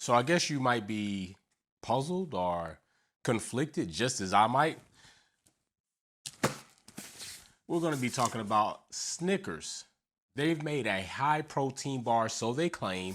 So I guess you might be puzzled or conflicted, just as I might. We're going to be talking about Snickers. They've made a high protein bar, so they claim,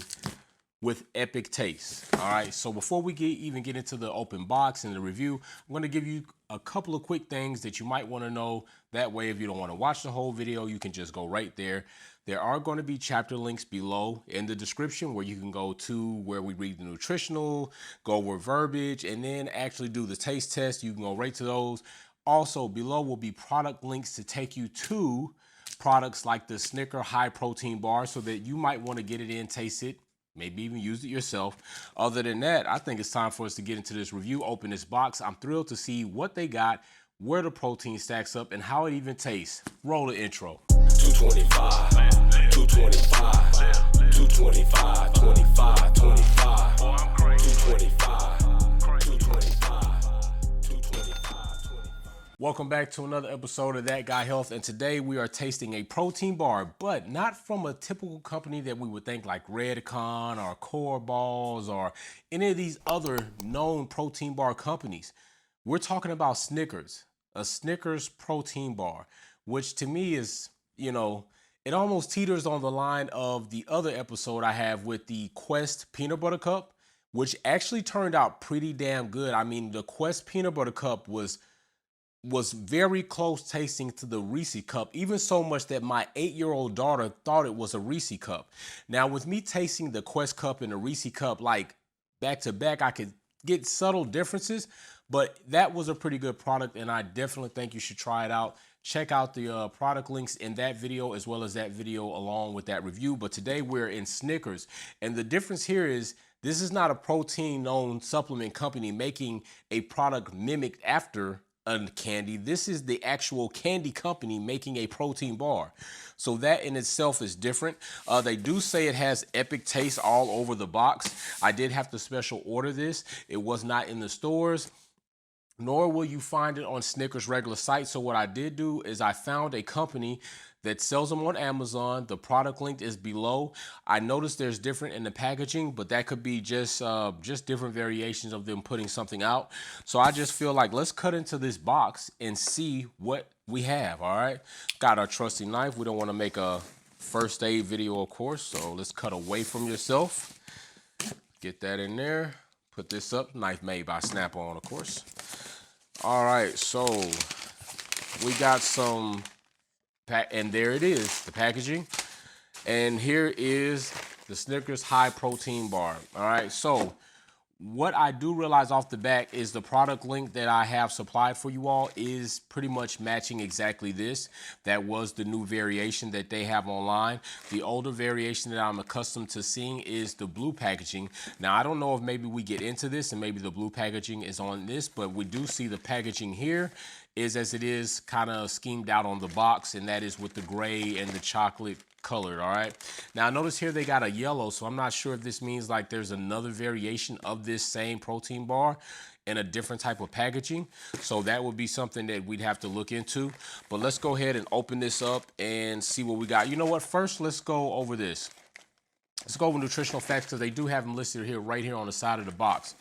with epic taste. All right, so before we even get into the open box and the review, I'm going to give you a couple of quick things that you might want to know. That way, if you don't want to watch the whole video, you can just go right there. There are going to be chapter links below in the description where you can go to where we read the nutritional, go over verbiage, and then actually do the taste test. You can go right to those. Also, below will be product links to take you to products like the Snicker high protein bar so that you might want to get it in, taste it, maybe even use it yourself. Other than that, I think it's time for us to get into this review, open this box. I'm thrilled to see what they got, where the protein stacks up, and how it even tastes. Roll the intro. 225, 225, 225, 25, 25, 225, 225, 225. Welcome back to another episode of That Guy Health, and today we are tasting a protein bar, but not from a typical company that we would think like Redcon or Core Balls or any of these other known protein bar companies. We're talking about Snickers, a Snickers protein bar, which to me is, it almost teeters on the line of the other episode I have with the Quest peanut butter cup, which actually turned out pretty damn good. I mean, the Quest peanut butter cup was very close tasting to the Reese cup, even so much that my 8-year-old daughter thought it was a Reese cup. Now, with me tasting the Quest cup and the Reese cup like back to back, I could get subtle differences, but that was a pretty good product, and I definitely think you should try it out. Check out the product links in that video as well as that video along with that review. But today we're in Snickers, and the difference here is this is not a protein known supplement company making a product mimicked after a candy. This is the actual candy company making a protein bar. So that in itself is different. They do say it has epic taste all over the box. I did have to special order this. It was not in the stores, nor will you find it on Snickers regular site. So what I did do is I found a company that sells them on Amazon. The product link is below. I noticed there's different in the packaging, but that could be just different variations of them putting something out. So I just feel like let's cut into this box and see what we have. All right, got our trusty knife. We don't want to make a first aid video, of course, so let's cut away from yourself. Get that in there. Put this up. Knife made by Snap-on, of course. All right, so we got some and there it is, the packaging. And here is the Snickers high protein bar. All right, so what I do realize off the bat is the product link that I have supplied for you all is pretty much matching exactly this. That was the new variation that they have online. The older variation that I'm accustomed to seeing is the blue packaging. Now, I don't know if maybe we get into this and maybe the blue packaging is on this, but we do see the packaging here is as it is kind of schemed out on the box, and that is with the gray and the chocolate colored. All right, now notice here they got a yellow, so I'm not sure if this means like there's another variation of this same protein bar in a different type of packaging. So that would be something that we'd have to look into. But let's go ahead and open this up and see what we got. You know what, first let's go over this. Let's go over nutritional facts, because they do have them listed here, right here on the side of the box.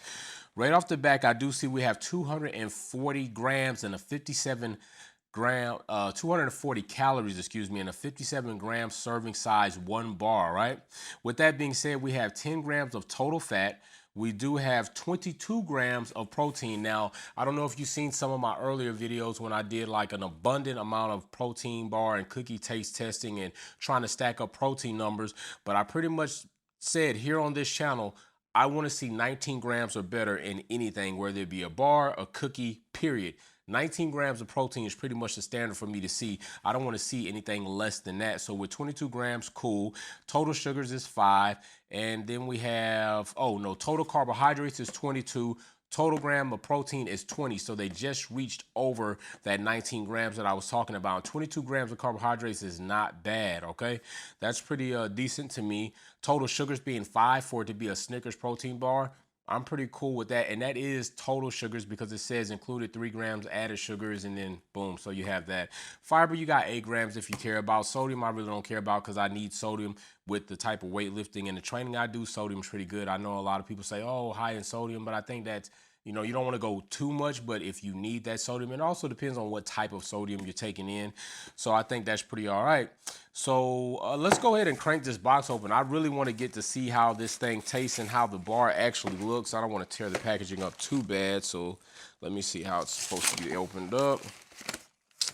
Right off the back, I do see we have 240 grams and a 240 calories, excuse me, in a 57 gram serving size, one bar, right? With that being said, we have 10 grams of total fat. We do have 22 grams of protein. Now, I don't know if you've seen some of my earlier videos when I did like an abundant amount of protein bar and cookie taste testing and trying to stack up protein numbers, but I pretty much said here on this channel, I want to see 19 grams or better in anything, whether it be a bar, a cookie, period. 19 grams of protein is pretty much the standard for me to see. I don't want to see anything less than that. So with 22 grams, cool. Total sugars is 5. And then we have, total carbohydrates is 22. Total gram of protein is 20. So they just reached over that 19 grams that I was talking about. 22 grams of carbohydrates is not bad, okay? That's pretty decent to me. Total sugars being 5 for it to be a Snickers protein bar. I'm pretty cool with that. And that is total sugars because it says included 3 grams added sugars, and then boom, so you have that. Fiber, you got 8 grams if you care about. Sodium, I really don't care about because I need sodium with the type of weightlifting and the training I do. Sodium's pretty good. I know a lot of people say, oh, high in sodium, but I think that's, you know, you don't want to go too much, but if you need that sodium, it also depends on what type of sodium you're taking in. So I think that's pretty all right. So let's go ahead and crank this box open. I really want to get to see how this thing tastes and how the bar actually looks. I don't want to tear the packaging up too bad. So let me see how it's supposed to be opened up.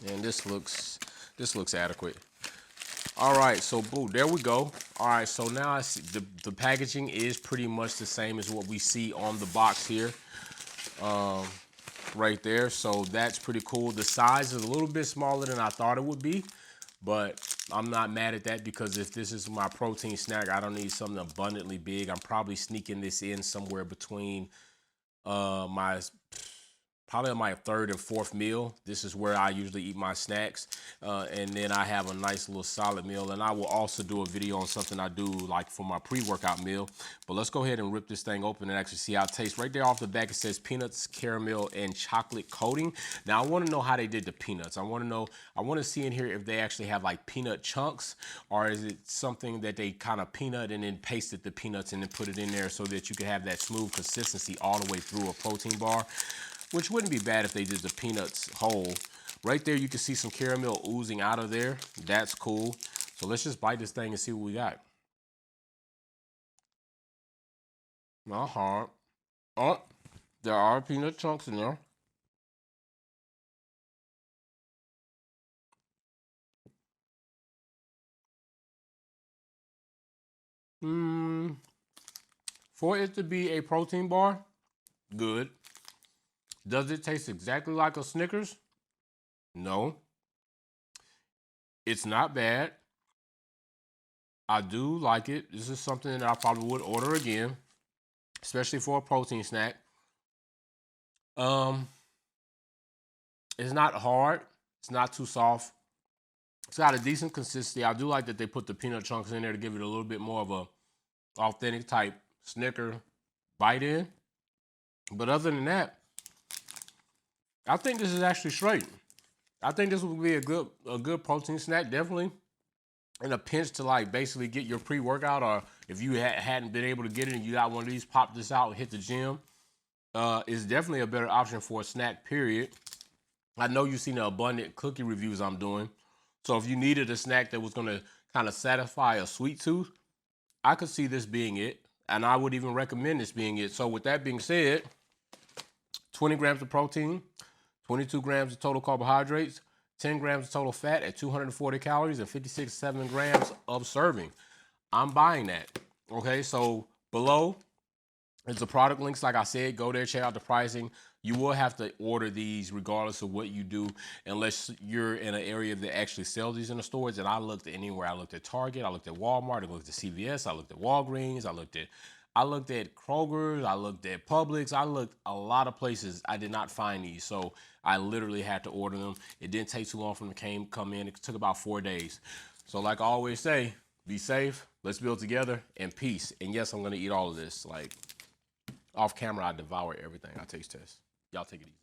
And this looks adequate. All right, so boom, there we go. All right, so now I see the packaging is pretty much the same as what we see on the box here. Right there, so that's pretty cool. The size is a little bit smaller than I thought it would be, but I'm not mad at that because if this is my protein snack, I don't need something abundantly big. I'm probably sneaking this in somewhere between probably my 3rd and 4th meal. This is where I usually eat my snacks. And then I have a nice little solid meal. And I will also do a video on something I do like for my pre-workout meal. But let's go ahead and rip this thing open and actually see how it tastes. Right there off the back, it says peanuts, caramel, and chocolate coating. Now I want to know how they did the peanuts. I want to see in here if they actually have like peanut chunks, or is it something that they kind of peanut and then pasted the peanuts and then put it in there so that you can have that smooth consistency all the way through a protein bar. Which wouldn't be bad if they did the peanuts whole. Right there, you can see some caramel oozing out of there. That's cool. So let's just bite this thing and see what we got. Not hard. Oh, there are peanut chunks in there. For it to be a protein bar, good. Does it taste exactly like a Snickers? No. It's not bad. I do like it. This is something that I probably would order again, especially for a protein snack. It's not hard. It's not too soft. It's got a decent consistency. I do like that they put the peanut chunks in there to give it a little bit more of a authentic type Snicker bite in. But other than that, I think this is actually straight. I think this would be a good protein snack, definitely. In a pinch to like basically get your pre-workout, or if you hadn't been able to get it and you got one of these, pop this out and hit the gym. It's definitely a better option for a snack, period. I know you've seen the abundant cookie reviews I'm doing. So if you needed a snack that was gonna kind of satisfy a sweet tooth, I could see this being it. And I would even recommend this being it. So with that being said, 20 grams of protein, 22 grams of total carbohydrates, 10 grams of total fat at 240 calories, and 56.7 grams of serving. I'm buying that. Okay, so below is the product links. Like I said, go there, check out the pricing. You will have to order these regardless of what you do, unless you're in an area that actually sells these in the stores. And I looked anywhere. I looked at Target, I looked at Walmart, I looked at CVS, I looked at Walgreens, I looked at Kroger's, I looked at Publix, I looked a lot of places. I did not find these, so I literally had to order them. It didn't take too long for them to come in. It took about 4 days. So like I always say, be safe, let's build together, and peace. And yes, I'm gonna eat all of this. Like off camera, I devour everything. I taste test. Y'all take it easy.